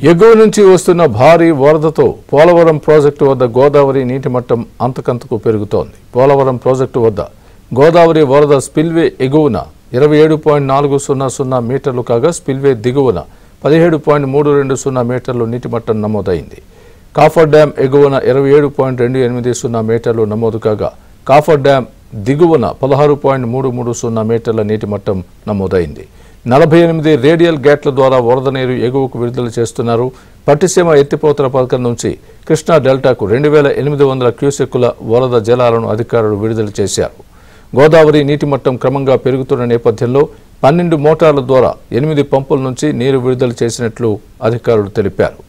ఎగువ నుంచి వస్తున్న భారీ వరదతో పోలవరం ప్రాజెక్టు వద్ద గోదావరి నీటి మట్టం అంతకంతకు పెరుగుతోంది. పోలవరం ప్రాజెక్టు వద్ద గోదావరి వరద స్పిల్వే ఎగువన 27.400 మీటర్లు కాగా స్పిల్వే దిగువన 17.320 మీటర్లు నీటి మట్టం నమోదైంది. కాఫర్ డ్యాం ఎగువన 27.280 మీటర్లు నమోదు కాగా కాఫర్ డ్యాం దిగువన 16.330 మీటర్ల నీటి మట్టం నమోదైంది. 48 రేడియల్ గేట్ల ద్వారా వరద నీరు ఎగువకు విడుదల చేస్తున్నారు. పట్టిసీమ ఎత్తిపోతల పథకం నుంచి కృష్ణా డెల్టాకు 2800 క్యూసెక్కుల వరద జలాలను అధికారులు విడుదల చేశారు. గోదావరి నీటి మట్టం క్రమంగా పెరుగుతున్న నేపథ్యంలో 12 మోటార్ల ద్వారా 8 పంపుల నుంచి నీరు విడుదల చేసినట్లు అధికారులు తెలిపారు.